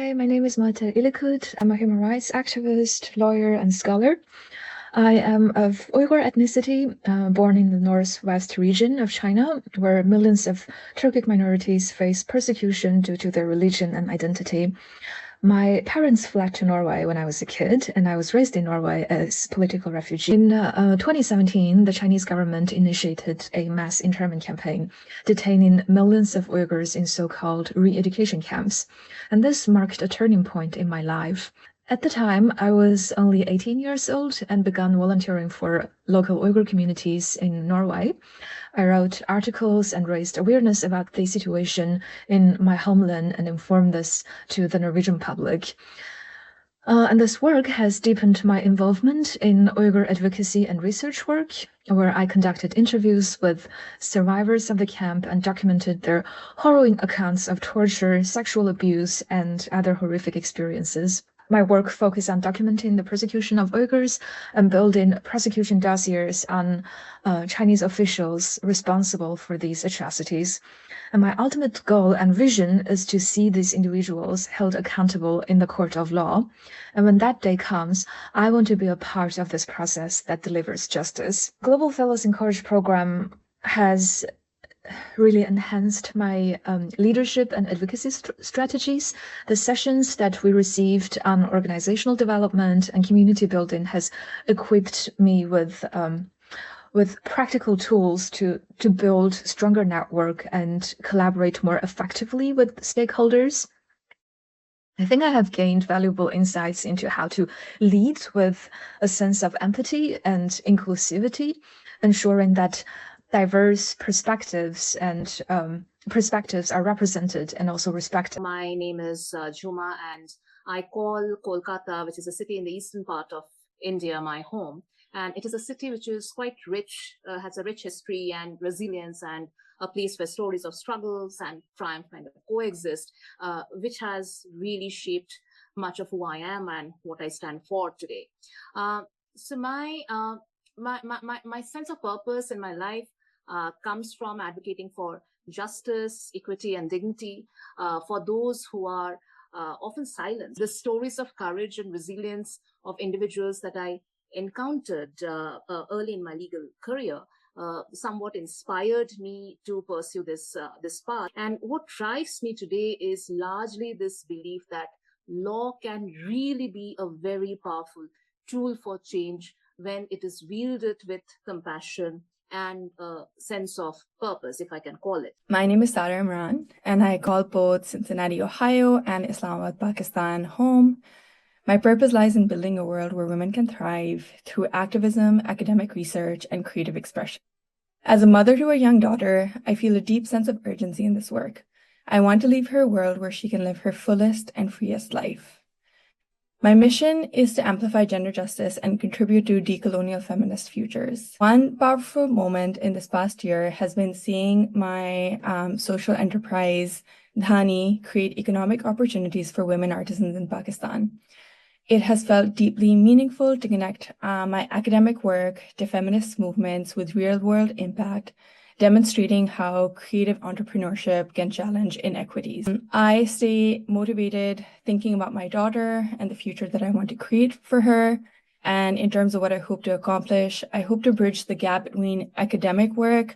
Hi, my name is Mate Ilikut. I'm a human rights activist, lawyer, and scholar. I am of Uyghur ethnicity, born in the northwest region of China, where millions of Turkic minorities face persecution due to their religion and identity. My parents fled to Norway when I was a kid, and I was raised in Norway as political refugee. In 2017, the Chinese government initiated a mass internment campaign, detaining millions of Uyghurs in so-called re-education camps. And this marked a turning point in my life. At the time, I was only 18 years old and began volunteering for local Uyghur communities in Norway. I wrote articles and raised awareness about the situation in my homeland and informed this to the Norwegian public. And this work has deepened my involvement in Uyghur advocacy and research work, where I conducted interviews with survivors of the camp and documented their harrowing accounts of torture, sexual abuse, and other horrific experiences. My work focused on documenting the persecution of Uyghurs and building prosecution dossiers on Chinese officials responsible for these atrocities. And my ultimate goal and vision is to see these individuals held accountable in the court of law. And when that day comes, I want to be a part of this process that delivers justice. Global Fellows in Courage program has really enhanced my leadership and advocacy strategies. The sessions that we received on organizational development and community building has equipped me with practical tools to build stronger network and collaborate more effectively with stakeholders. I think I have gained valuable insights into how to lead with a sense of empathy and inclusivity, ensuring that diverse perspectives and perspectives are represented and also respected. My name is Juma, and I call Kolkata, which is a city in the eastern part of India, my home. And it is a city which is quite rich, has a rich history and resilience, and a place where stories of struggles and triumph kind of coexist, which has really shaped much of who I am and what I stand for today. So my sense of purpose in my life comes from advocating for justice, equity, and dignity for those who are often silenced. The stories of courage and resilience of individuals that I encountered early in my legal career somewhat inspired me to pursue this path. And what drives me today is largely this belief that law can really be a very powerful tool for change when it is wielded with compassion and a sense of purpose, if I can call it. My name is Sara Imran, and I call both Cincinnati, Ohio, and Islamabad, Pakistan home. My purpose lies in building a world where women can thrive through activism, academic research, and creative expression. As a mother to a young daughter, I feel a deep sense of urgency in this work. I want to leave her a world where she can live her fullest and freest life. My mission is to amplify gender justice and contribute to decolonial feminist futures. One powerful moment in this past year has been seeing my social enterprise, Dhani, create economic opportunities for women artisans in Pakistan. It has felt deeply meaningful to connect my academic work to feminist movements with real-world impact, demonstrating how creative entrepreneurship can challenge inequities. I stay motivated thinking about my daughter and the future that I want to create for her. And in terms of what I hope to accomplish, I hope to bridge the gap between academic work,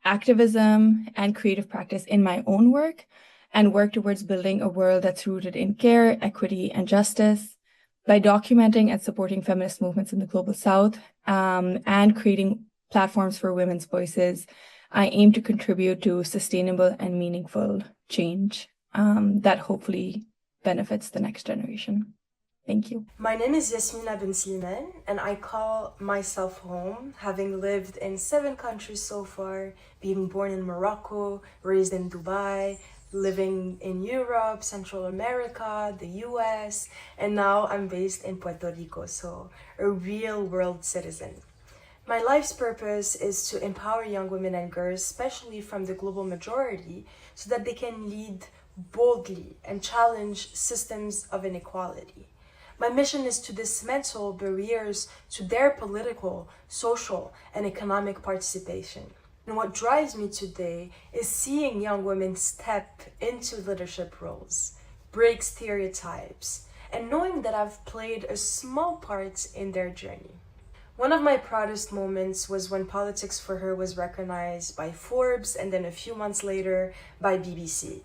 activism, and creative practice in my own work, and work towards building a world that's rooted in care, equity, and justice by documenting and supporting feminist movements in the Global South and creating platforms for women's voices. I aim to contribute to sustainable and meaningful change that hopefully benefits the next generation. Thank you. My name is Yasmina bin Silman, and I call myself home, having lived in 7 countries so far, being born in Morocco, raised in Dubai, living in Europe, Central America, the US, and now I'm based in Puerto Rico, so a real world citizen. My life's purpose is to empower young women and girls, especially from the global majority, so that they can lead boldly and challenge systems of inequality. My mission is to dismantle barriers to their political, social, and economic participation. And what drives me today is seeing young women step into leadership roles, break stereotypes, and knowing that I've played a small part in their journey. One of my proudest moments was when Politics for Her was recognized by Forbes and then a few months later by BBC.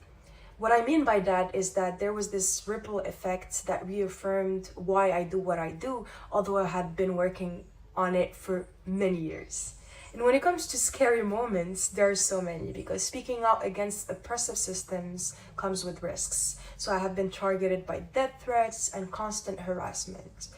What I mean by that is that there was this ripple effect that reaffirmed why I do what I do, although I had been working on it for many years. And when it comes to scary moments, there are so many, because speaking out against oppressive systems comes with risks. So I have been targeted by death threats and constant harassment.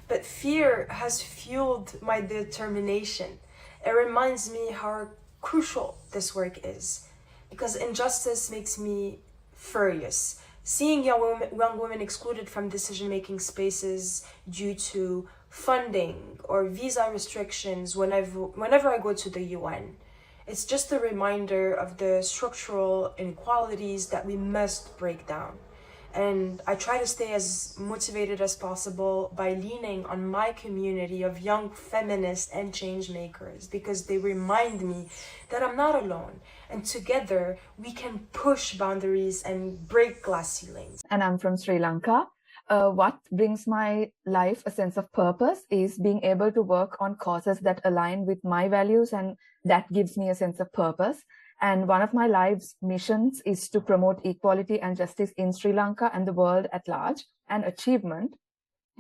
But fear has fueled my determination. It reminds me how crucial this work is, because injustice makes me furious. Seeing young women excluded from decision-making spaces due to funding or visa restrictions whenever I go to the UN, it's just a reminder of the structural inequalities that we must break down. And I try to stay as motivated as possible by leaning on my community of young feminists and change makers, because they remind me that I'm not alone. And together we can push boundaries and break glass ceilings. And I'm from Sri Lanka. What brings my life a sense of purpose is being able to work on causes that align with my values, and that gives me a sense of purpose. And one of my life's missions is to promote equality and justice in Sri Lanka and the world at large. And achievement,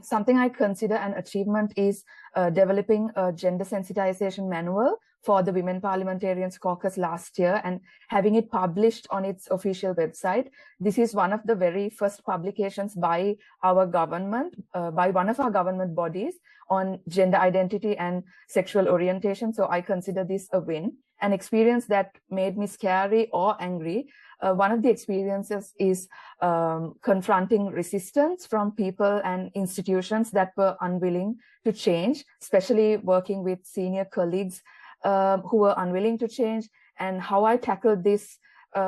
something I consider an achievement is developing a gender sensitization manual for the Women Parliamentarians Caucus last year and having it published on its official website. This is one of the very first publications by our government, by one of our government bodies on gender identity and sexual orientation. So I consider this a win. An experience that made me scary or angry. One of the experiences is confronting resistance from people and institutions that were unwilling to change, especially working with senior colleagues who were unwilling to change. And how I tackled these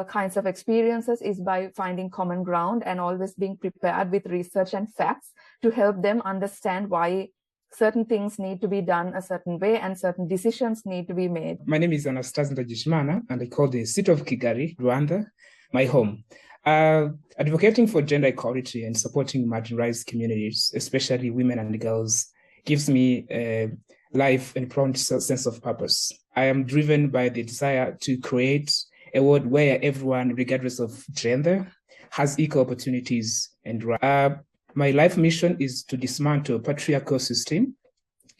kinds of experiences is by finding common ground and always being prepared with research and facts to help them understand why certain things need to be done a certain way and certain decisions need to be made. My name is Anastase Ndagijimana, and I call the city of Kigali, Rwanda, my home. Advocating for gender equality and supporting marginalized communities, especially women and girls, gives me a life and profound sense of purpose. I am driven by the desire to create a world where everyone, regardless of gender, has equal opportunities and rights. My life mission is to dismantle a patriarchal system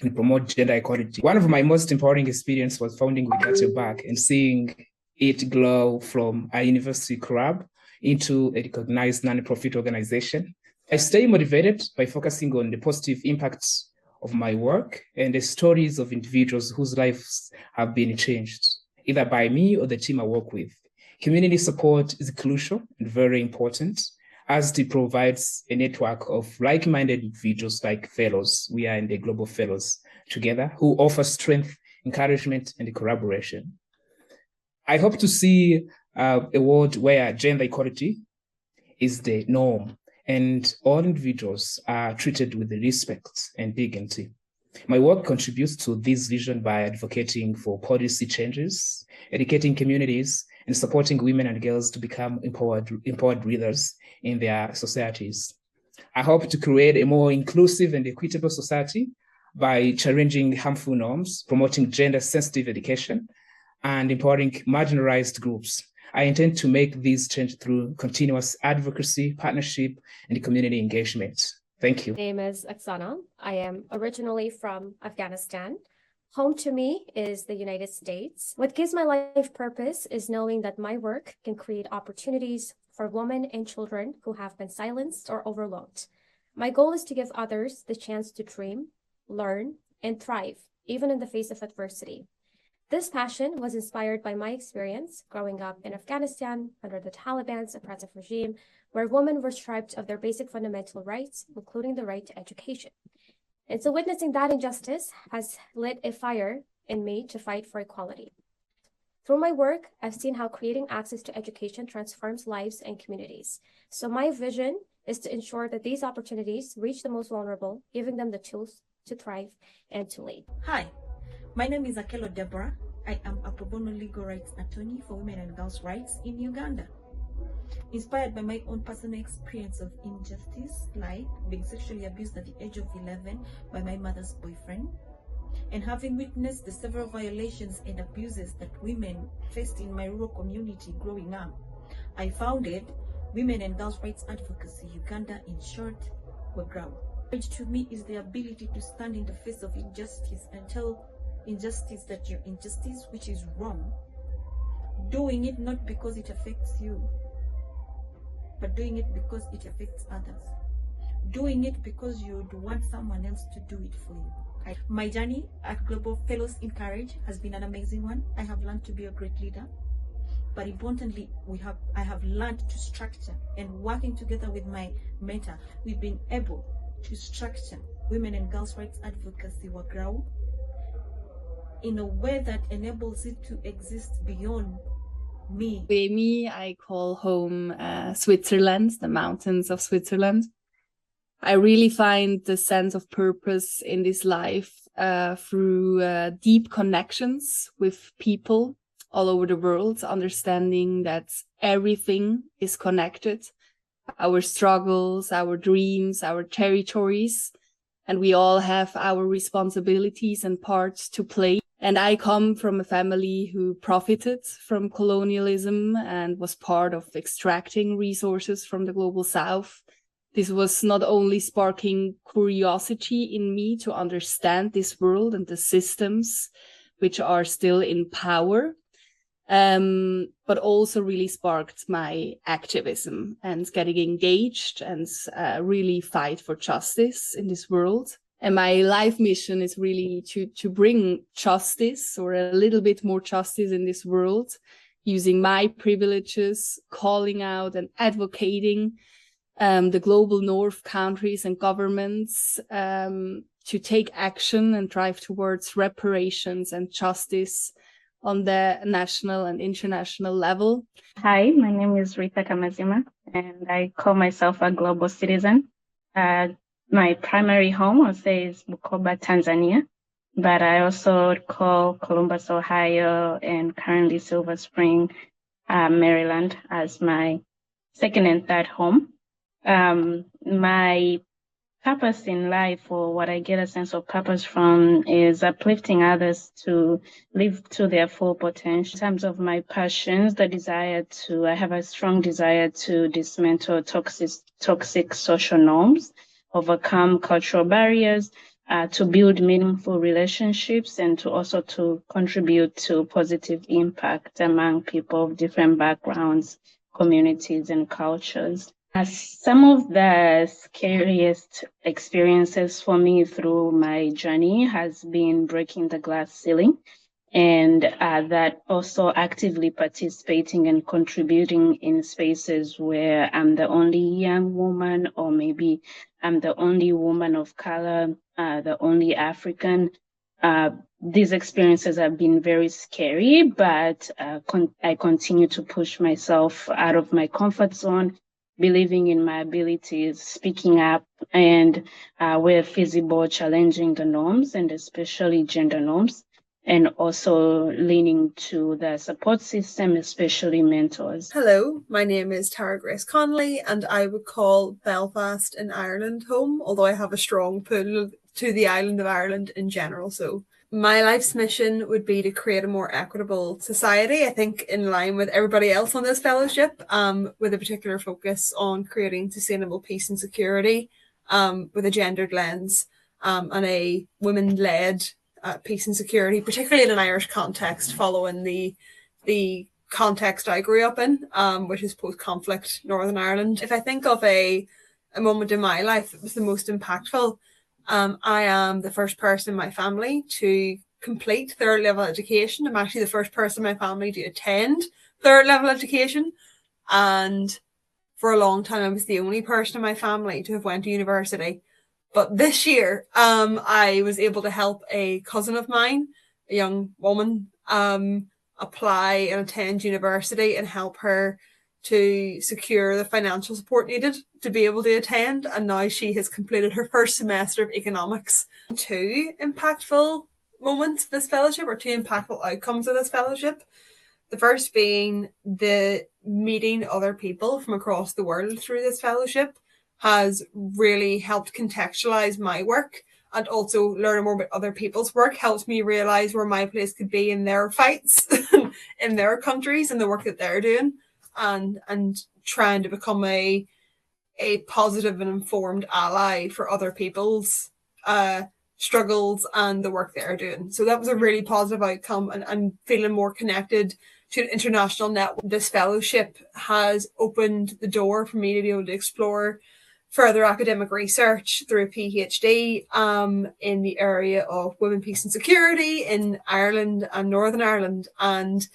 and promote gender equality. One of my most empowering experiences was founding We Got Your Back and seeing it grow from a university club into a recognized non-profit organization. I stay motivated by focusing on the positive impacts of my work and the stories of individuals whose lives have been changed, either by me or the team I work with. Community support is crucial and very important, as it provides a network of like-minded individuals like fellows. We are in the Global Fellows together, who offer strength, encouragement, and collaboration. I hope to see a world where gender equality is the norm and all individuals are treated with respect and dignity. My work contributes to this vision by advocating for policy changes, educating communities, and supporting women and girls to become empowered leaders in their societies. I hope to create a more inclusive and equitable society by challenging harmful norms, promoting gender-sensitive education, and empowering marginalized groups. I intend to make this change through continuous advocacy, partnership, and community engagement. Thank you. My name is Oksana. I am originally from Afghanistan. Home to me is the United States. What gives my life purpose is knowing that my work can create opportunities for women and children who have been silenced or overlooked. My goal is to give others the chance to dream, learn, and thrive, even in the face of adversity. This passion was inspired by my experience growing up in Afghanistan under the Taliban's oppressive regime, where women were stripped of their basic fundamental rights, including the right to education. And so witnessing that injustice has lit a fire in me to fight for equality. Through my work, I've seen how creating access to education transforms lives and communities. So my vision is to ensure that these opportunities reach the most vulnerable, giving them the tools to thrive and to lead. Hi, my name is Akelo Deborah. I am a pro bono legal rights attorney for women and girls' rights in Uganda. Inspired by my own personal experience of injustice, like being sexually abused at the age of 11 by my mother's boyfriend, and having witnessed the several violations and abuses that women faced in my rural community growing up, I founded Women and Girls Rights Advocacy Uganda, in short, WAGRAU. Courage to me is the ability to stand in the face of injustice and tell injustice that your injustice, which is wrong, doing it not because it affects you, but doing it because it affects others. Doing it because you want someone else to do it for you. My journey at Global Fellows in Courage has been an amazing one. I have learned to be a great leader, but importantly, I have learned to structure, and working together with my mentor, we've been able to structure Women and Girls Rights Advocacy WAGRAU in a way that enables it to exist beyond me. Me, I call home Switzerland, the mountains of Switzerland. I really find the sense of purpose in this life through deep connections with people all over the world, understanding that everything is connected, our struggles, our dreams, our territories, and we all have our responsibilities and parts to play. And I come from a family who profited from colonialism and was part of extracting resources from the global south. This was not only sparking curiosity in me to understand this world and the systems which are still in power, but also really sparked my activism and getting engaged and really fight for justice in this world. And my life mission is really to bring justice, or a little bit more justice in this world, using my privileges, calling out and advocating the global north countries and governments to take action and drive towards reparations and justice on the national and international level. Hi, my name is Rita Kamazima, and I call myself a global citizen. My primary home, I'll say, is Bukoba, Tanzania, but I also call Columbus, Ohio, and currently Silver Spring, Maryland, as my second and third home. My purpose in life, or what I get a sense of purpose from, is uplifting others to live to their full potential. In terms of my passions, I have a strong desire to dismantle toxic social norms, overcome cultural barriers, to build meaningful relationships, and to contribute to positive impact among people of different backgrounds, communities, and cultures. Some of the scariest experiences for me through my journey has been breaking the glass ceiling, and that also actively participating and contributing in spaces where I'm the only young woman, or maybe I'm the only woman of color, the only African. These experiences have been very scary, but I continue to push myself out of my comfort zone, believing in my abilities, speaking up, and where feasible, challenging the norms, and especially gender norms, and also leaning to the support system, especially mentors. Hello, my name is Tara Grace Connolly, and I would call Belfast in Ireland home, although I have a strong pull to the island of Ireland in general. So my life's mission would be to create a more equitable society, I think in line with everybody else on this fellowship, with a particular focus on creating sustainable peace and security, with a gendered lens, and a women-led peace and security, particularly in an Irish context, following the context I grew up in, which is post-conflict Northern Ireland. If I think of a moment in my life that was the most impactful, I am the first person in my family to complete third level education. I'm actually the first person in my family to attend third level education. And for a long time, I was the only person in my family to have went to university. But this year, I was able to help a cousin of mine, a young woman, apply and attend university, and help her to secure the financial support needed to be able to attend. And now she has completed her first semester of economics. Two impactful moments of this fellowship, or two impactful outcomes of this fellowship. The first being the meeting other people from across the world through this fellowship has really helped contextualize my work, and also learning more about other people's work helps me realize where my place could be in their fights in their countries and the work that they're doing, and trying to become a positive and informed ally for other people's struggles and the work they're doing. So that was a really positive outcome, and feeling more connected to an international network. This fellowship has opened the door for me to be able to explore further academic research through a PhD in the area of women, peace and security in Ireland and Northern Ireland. And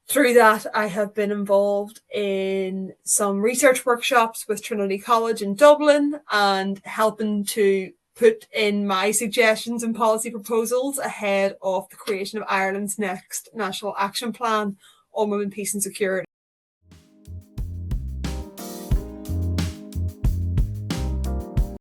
through that, I have been involved in some research workshops with Trinity College in Dublin and helping to put in my suggestions and policy proposals ahead of the creation of Ireland's next National Action Plan on Women, Peace and Security.